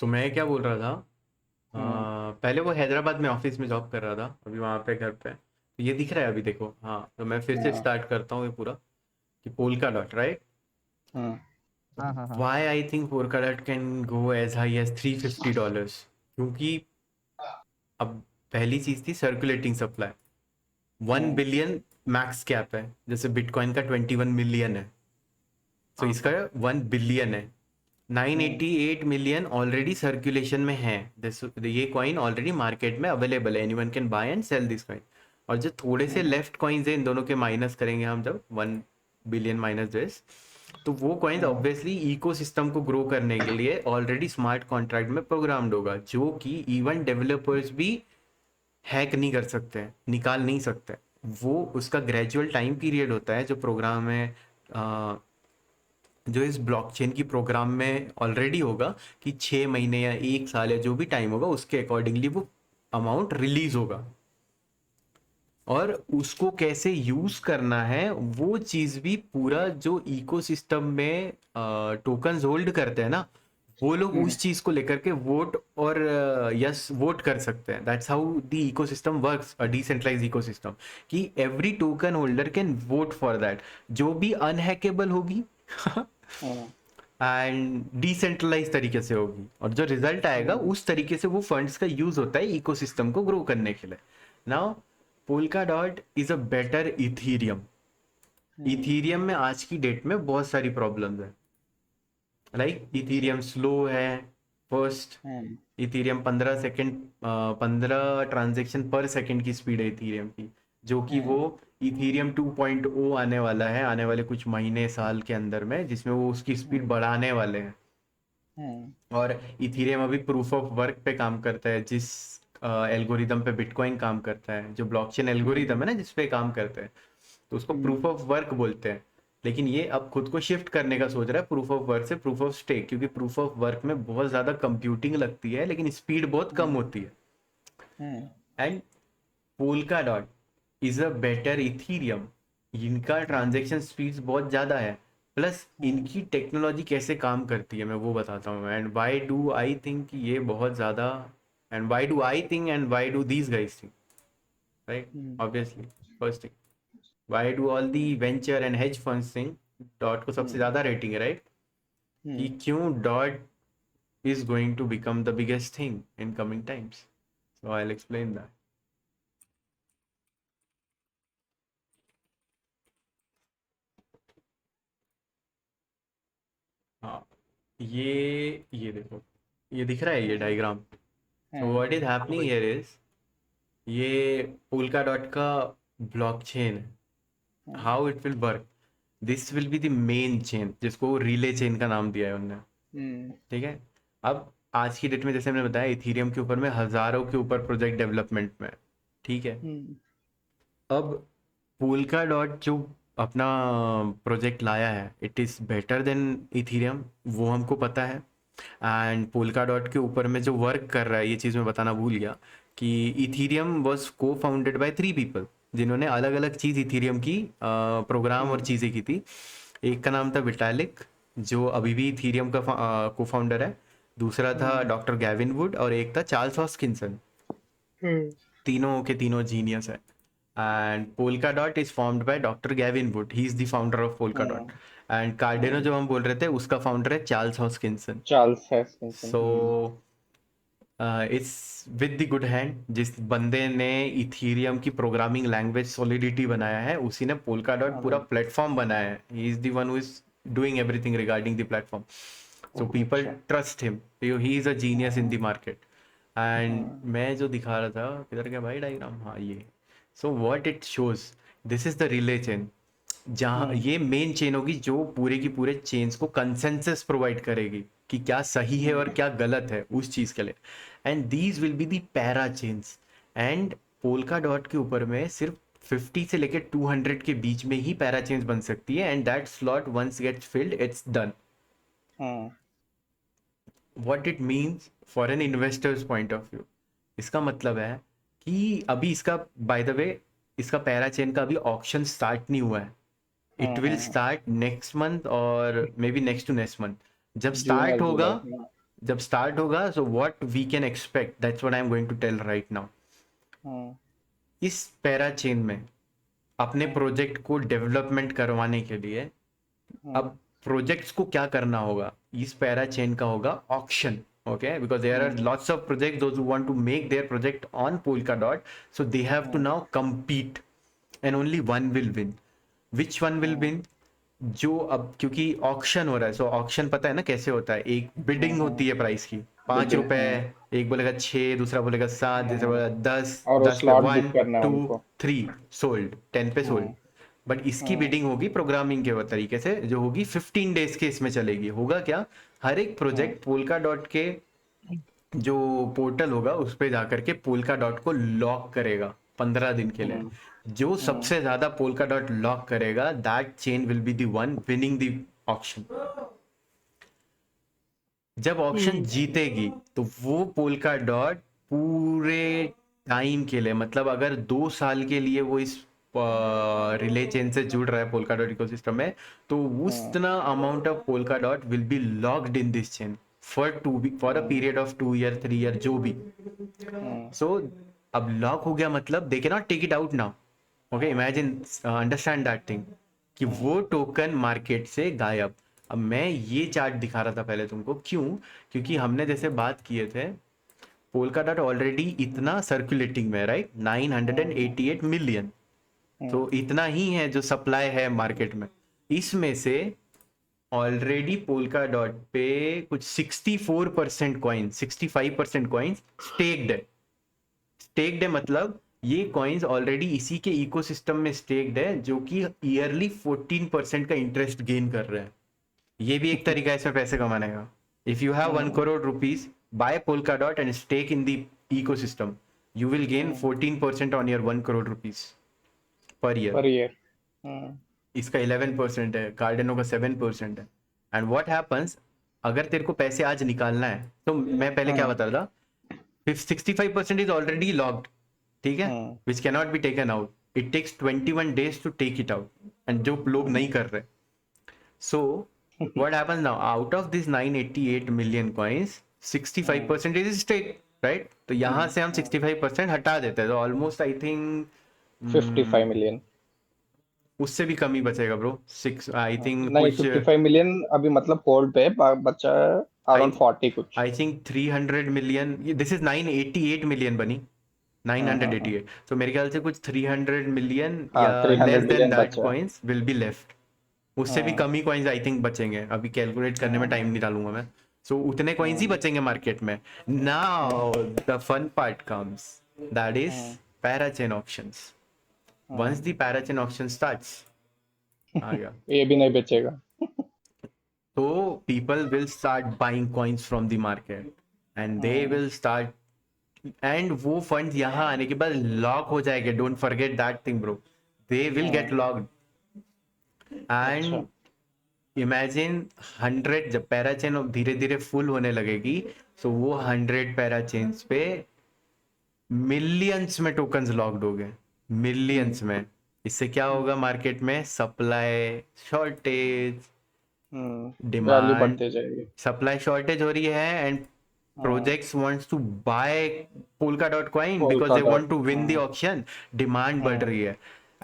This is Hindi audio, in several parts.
सो मैं क्या बोल रहा था, हम्म। पहले वो हैदराबाद में ऑफिस में जॉब कर रहा था, अभी वहाँ पे घर पे तो ये दिख रहा है अभी देखो। हाँ, तो मैं फिर से हाँ। स्टार्ट करता हूँ ये पूरा कि पोल्का डॉट राइट। हाँ। हाँ। हाँ। हाँ। Why I think Polkadot can go as high as $350, क्योंकि अब पहली चीज थी circulating supply. 1 billion max cap है, जैसे बिटकॉइन का 21 मिलियन है, तो हाँ। इसका 1 बिलियन है। Nine hmm. Eighty eight million already circulation में है। ये कॉइन ऑलरेडी मार्केट में अवेलेबल है, anyone can buy and sell this coin. और जो थोड़े से हम्म। लेफ्ट कॉइन्स हैं, इन दोनों के माइनस करेंगे हम, जब 1 बिलियन माइनस दिस, तो वो कॉइन्स हम्म। ऑब्वियसली इकोसिस्टम को ग्रो करने के लिए ऑलरेडी स्मार्ट कॉन्ट्रैक्ट में प्रोग्राम्ड होगा, जो कि इवन डेवलपर्स भी हैक नहीं कर सकते हैं, निकाल नहीं सकते। वो उसका ग्रेजुअल टाइम पीरियड होता है जो प्रोग्राम है, जो इस ब्लॉकचेन की प्रोग्राम में ऑलरेडी होगा, कि 6 महीने या 1 साल या जो भी टाइम होगा उसके अकॉर्डिंगली वो अमाउंट रिलीज होगा। और उसको कैसे यूज करना है वो चीज भी पूरा जो इकोसिस्टम में टोकन्स होल्ड करते हैं ना, वो लोग हम्म। उस चीज को लेकर के वोट और यस वोट कर सकते हैं। That's how the ecosystem works, a decentralize ecosystem, कि every token holder can vote for that, जो भी अनहैकेबल होगी हम्म। एंड डिसेंट्रलाइज तरीके से होगी, और जो रिजल्ट आएगा हम्म। उस तरीके से वो फंड्स का यूज होता है इकोसिस्टम को ग्रो करने के लिए। Now polka dot is a better Ethereum. Hmm. Ethereum में आज की डेट में बहुत सारी प्रॉब्लम्स है, लाइक इथीरियम स्लो है फर्स्ट। हम्म। इथीरियम 15 सेकेंड, 15 ट्रांजेक्शन पर सेकेंड की स्पीड है इथीरियम की, जो कि वो हम्म। इथीरियम 2.0 आने वाला है आने वाले कुछ महीने साल के अंदर में, जिसमें वो उसकी स्पीड हम्म। बढ़ाने वाले हैं। हम्म। और इथीरियम अभी प्रूफ ऑफ वर्क पे काम करता है, जिस एल्गोरिदम पे बिटकॉइन काम करता है, जो ब्लॉकचेन हम्म। एल्गोरिदम है ना जिस पे काम करता है, तो उसको हम्म। प्रूफ ऑफ वर्क बोलते हैं। लेकिन ये अब खुद को शिफ्ट करने का सोच रहा है प्रूफ ऑफ वर्क से प्रूफ ऑफ स्टेक, क्योंकि प्रूफ ऑफ वर्क में बहुत ज़्यादा कंप्यूटिंग लगती है लेकिन स्पीड बहुत कम हम्म। होती है। Hmm. And Polkadot is a better Ethereum. इनका हम्म। ट्रांजेक्शन स्पीड बहुत ज़्यादा है, प्लस हम्म। इनकी टेक्नोलॉजी कैसे काम करती है मैं वो बताता हूँ। And why do I think ये बहुत ज़्यादा, and why do I think and why do these guys think, right? Hmm. Obviously first thing, why do all the venture and hedge funds think dot को सबसे हम्म। ज़्यादा रेटिंग है, राइट? कि हम्म। क्यों dot is going to become the biggest thing in coming times. So I'll explain that. हाँ, ये देखो, ये दिख रहा है ये hmm. Diagram. So hmm. What is happening here is, ये पोल्का डॉट का ब्लॉकचेन है। Hmm. How it will work, this will be the main chain, जिसको रिले चेन का नाम दिया है उन्होंने। हम्म। ठीक है। अब आज की डेट में जैसे मैंने बताया, इथीरियम के ऊपर में हजारों के ऊपर प्रोजेक्ट डेवलपमेंट में है, ठीक है। हम्म। अब पोल्का डॉट जो अपना प्रोजेक्ट लाया है, it is better than Ethereum, वो हमको पता है। एंड पोल्का डॉट के ऊपर में जो वर्क कर रहा है, ये चीज़ मैं बताना भूल गया, कि इथीरियम वॉज को फाउंडेड बाय 3 पीपल, जिन्होंने अलग अलग चीज़ इथीरियम की प्रोग्राम और हम्म। चीज़ें की थी। एक का नाम था विटालिक, जो अभी भी इथीरियम का को फाउंडर है। दूसरा था हम्म। डॉक्टर गैविन वुड, और एक था चार्ल्स हॉस्किंसन। हम्म। तीनों के तीनों जीनियस है। And Polkadot is formed by Dr. Gavin Wood. He is the founder of Polkadot. Hmm. And Cardano hmm. जो हम बोल रहे थे, उसका फाउंडर है Charles Hoskinson. Charles Hoskinson. So hmm. It's with the good hand, जिस बंदे ने इथीरियम की प्रोग्रामिंग लैंग्वेज सॉलिडिटी बनाया है, उसी ने Polkadot पूरा हाँ। प्लेटफॉर्म बनाया है। He is the one who is doing everything regarding the platform. So people अच्छा। Trust him, he is a genius in हाँ। The market. एंड हाँ। मैं जो दिखा रहा था, किधर गया भाई डायग्राम, हाँ ये। So what it shows, this is the relay chain, जहाँ हम्म। ये मेन चेन होगी जो पूरे की पूरे चेन्स को कंसेंसस प्रोवाइड करेगी कि क्या सही है और हम्म। क्या गलत है उस चीज़ के लिए। And these will be the para chains. And polka dot के ऊपर में सिर्फ 50 से लेकर 200 के बीच में ही पैरा चेन्स बन सकती है, and that slot once gets filled it's done. हाँ। What it means for an investors point of view, इसका मतलब है कि अभी इसका, बाय द वे, इसका पैरा चेन का अभी ऑक्शन स्टार्ट नहीं हुआ है। इट हाँ। विल हाँ। स्टार्ट नेक्स्ट मंथ और maybe next to next month. जब जून या स्टार्ट होगा, जुलाई। हाँ। जब स्टार्ट होगा, so what we can expect, that's what I am going to tell right now. Hmm, इस पैरा चेन में अपने हम्म, प्रोजेक्ट को डेवलपमेंट करवाने के लिए हम्म, अब प्रोजेक्ट्स को क्या करना होगा, इस पैरा चेन का होगा auction. Okay, because there are hmm, lots of project those who want to make their project on Polkadot, so they have to hmm, now compete and only one will win. Which one will hmm, win? जो अब क्योंकि ऑक्शन हो रहा है, सो ऑक्शन पता है ना कैसे होता है, एक बिडिंग होती है प्राइस की, बिडिंग। 5 रुपए, एक बोलेगा 6, दूसरा बोलेगा 7, तीसरा हम्म, बोलेगा 10, और वो 10 पे स्लॉट बुक 1, करना है 2, उनको। 3 सोल्ड, 10 पे सोल्ड। हम्म, बट इसकी हम्म, बिडिंग होगी प्रोग्रामिंग के तरीके से, जो होगी 15 डेज के इसमें चलेगी। होगा क्या, हर एक हम्म, प्रोजेक्ट पोल्का डॉट के जो पोर्टल होगा उस पे जाकर के पोल्का डॉट को लॉक करेगा 15 दिन के लिए। हम्म, जो हम्म, सबसे ज्यादा पोल्का डॉट लॉक करेगा, that chain will be the one winning the auction. जब ऑक्शन हम्म, जीतेगी तो वो पोल्का डॉट पूरे टाइम के लिए, मतलब अगर 2 साल के लिए वो इस रिले चेन से जुड़ रहा है पोल्का डॉट इकोसिस्टम में, तो हम्म, उतना amount of Polkadot will be locked in this chain for a hmm, period of 2 year 3 year जो भी। हम्म, सो अब लॉक हो गया मतलब they can not take it out now. Okay, imagine, understand that thing, कि हम्म, वो टोकन मार्केट से गायब। अब मैं ये चार्ट दिखा रहा था पहले तुमको, क्यों? क्योंकि हमने जैसे बात किए थे, पोल्का डॉट ऑलरेडी इतना सर्कुलेटिंग में, राइट, 988 मिलियन। हम्म, तो इतना ही है जो सप्लाई है मार्केट में। इसमें से ऑलरेडी पोल्का डॉट पे कुछ 64% कॉइन, 65% कॉइन्स स्टेक्ड है। स्टेक्ड है मतलब ये कॉइन्स ऑलरेडी इसी के इकोसिस्टम में स्टेक्ड है, जो कि ईयरली 14% का इंटरेस्ट गेन कर रहे हैं। ये भी एक तरीका है इसमें पैसे कमाने का। If you have 1 crore rupees, buy Polkadot and stake in the ecosystem, you will gain 14% on your 1 crore rupees per year. Per year. Hmm, इसका 11% है, कार्डेनो का 7% है। एंड व्हाट हैपन्स, अगर तेरे को पैसे आज निकालना है, तो मैं पहले क्या हम्म, बता रहा था, 65% इज ऑलरेडी लॉक्ड, ठीक है, hmm, which cannot be taken out. It takes 21 days to take it out, and जो लोग नहीं हम्म, कर रहे। सो what happens now, out of these 988 million coins, hmm, 65% is stake, right? तो यहां से हम 65% हटा देते हैं, तो ऑलमोस्ट आई थिंक 55 मिलियन। उससे भी कम ही बचेगा ब्रो, सिक्स आई थिंक नहीं, कुछ। 55 मिलियन अभी मतलब होल्ड पे है, बच्चा आई अराउंड 40 कुछ। I think 300 million, this is 988 million बनी, हाँ, हाँ, 988, तो मेरे ख्याल से कुछ 300 मिलियन हाँ, या three less hundred than million that बचा है। Coins will be left. उससे भी हाँ, कम ही कॉइन्स आई थिंक बचेंगे, अभी कैलकुलेट करने में टाइम हाँ, नहीं डालूंगा मैं। सो उतने कॉइन्स ही हाँ, बचेंगे मार्केट में। नाउ हाँ, the fun part comes, that is हाँ, पैराचेन ऑक्शंस। वंस हाँ। द पैराचेन ऑक्शन स्टार्ट्स, आ गया, ये भी नहीं बेचेगा। तो people will start buying coins from the market and they हाँ, will start, एंड वो फंड यहाँ आने के बाद लॉक हो जाएंगे, don't forget that thing bro, they will get हाँ, लॉक्ड। अच्छा। एंड इमेजिन 100, जब पैराचेन धीरे धीरे फुल होने लगेगी, तो वो 100 पैराचेन्स पे मिलियंस में टोकन्स लॉक्ड हो गए, मिलियंस में। इससे क्या होगा, मार्केट में सप्लाई शॉर्टेज, वैल्यू डिमांड, बढ़ते जाएगी। सप्लाई शॉर्टेज हो रही है, एंड हाँ, projects wants to buy polka dot coin because polka they want dot. to win the हाँ, auction, डिमांड बढ़ हाँ, रही है,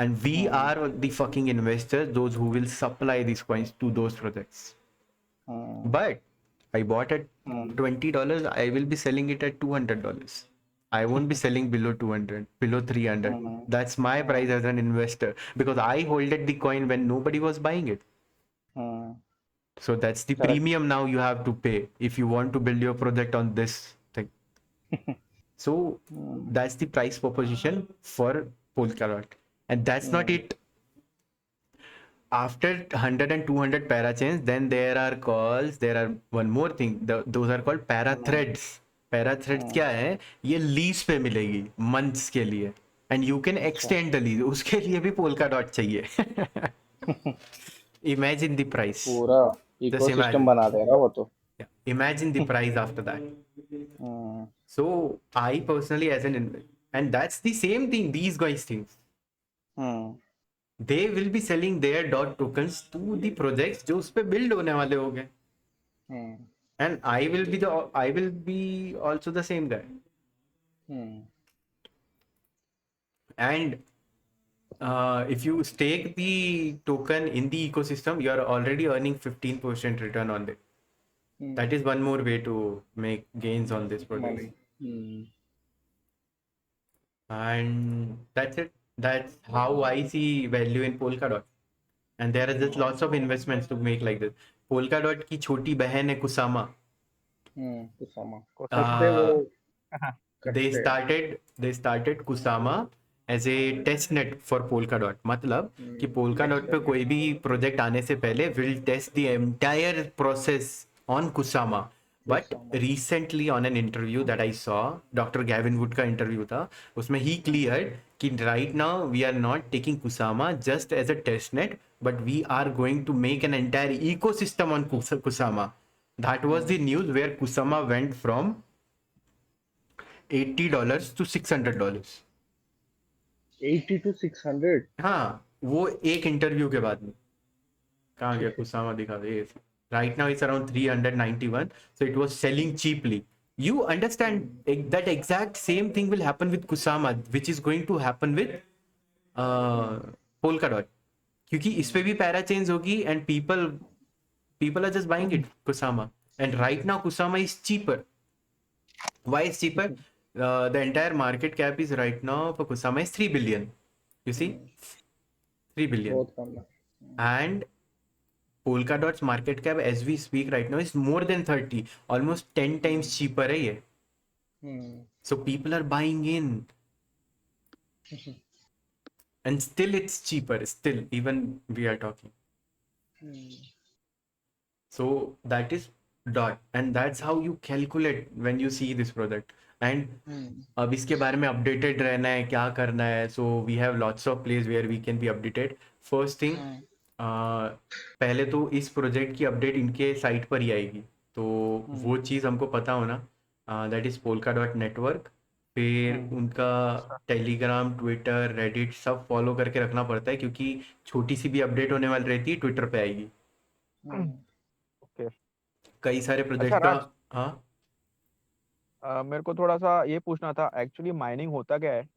and we हाँ, are the fucking investors, those who will supply these coins to those projects. हाँ, But I bought at हाँ, $20, I will be selling it at $200. I won't be selling below 200, below 300. हाँ, That's my price हाँ, as an investor, because I holded the coin when nobody was buying it. हाँ, So that's the correct. premium now you have to pay if you want to build your project on this thing. So that's the price proposition for Polkadot. And that's not it. After 100 and 200 parachains, then there are one more thing. Those are called parathreads. Parathreads क्या है? ये लीज पे मिलेगी मंथ्स के लिए, एंड यू कैन अच्छा। एक्सटेंड द लीज, उसके लिए भी पोल्का डॉट चाहिए। इमेजिन द प्राइस, पूरा जस्ट इकोसिस्टम इमेजिन, बना देगा वो तो। imagine the price after that. हाँ, So I personally, as and that's the same thing these guys think. हाँ, They will be selling their dot tokens to the projects जो उस पे build होने वाले हो गए। हाँ, and I will be also the same guy. Hmm. And if you stake the token in the ecosystem, you are already earning 15% return on it. That Hmm. is one more way to make gains on this project. Money. Hmm. And that's it. That's how I see value in Polkadot. And there are just lots of investments to make like this. Polkadot की छोटी बहन है Kusama. Kusama. कोसामा जिसपे वो they करते हैं. started Kusama as a test net for Polkadot. मतलब कि Polkadot पे कोई भी प्रोजेक्ट आने से पहले will test the entire process on Kusama. But Kusama. recently on an interview that I saw, Dr. Gavin Wood का इंटरव्यू था, उसमें he cleared कि right now we are not taking Kusama just as a test net, but we are going to make an entire ecosystem on Kusama. That was the news where Kusama went from $80 to $600. 80 to 600. हाँ, वो एक इंटरव्यू के बाद में कहाँ गया कुसामा दिखा दे. Right now it's around 391, so it was selling cheaply. You understand that exact same thing will happen with Kusama, which is going to happen with Polkadot. क्योंकि इस पे भी पैरा चेंज होगी and people are just buying it Kusama, and right now Kusama is cheaper. Why is cheaper? The entire market cap is right now for Kusama is 3 billion. You see, 3 billion. बहुत कम है. And Polkadot's market cap as we speak right now is more than 30, almost 10 times cheaper है ये. So people are buying in, and still it's cheaper. Still, even we are talking. So that is dot, and that's how you calculate when you see this product. And अब इसके बारे में updated रहना है, क्या करना है. So we have lots of places where we can be updated. First thing, पहले तो इस प्रोजेक्ट की अपडेट इनके साइट पर ही आएगी, तो वो चीज़ हमको पता होना. That is Polkadot network. फिर उनका टेलीग्राम, ट्विटर, रेडिट सब फॉलो करके रखना पड़ता है, क्योंकि छोटी सी भी अपडेट होने वाली रहती है ट्विटर पे आएगी. ओके. कई सारे प्रोजेक्ट अच्छा का. राज, हाँ, मेरे को थोड़ा सा ये पूछना था, एक्चुअली माइनिंग होता क्या है?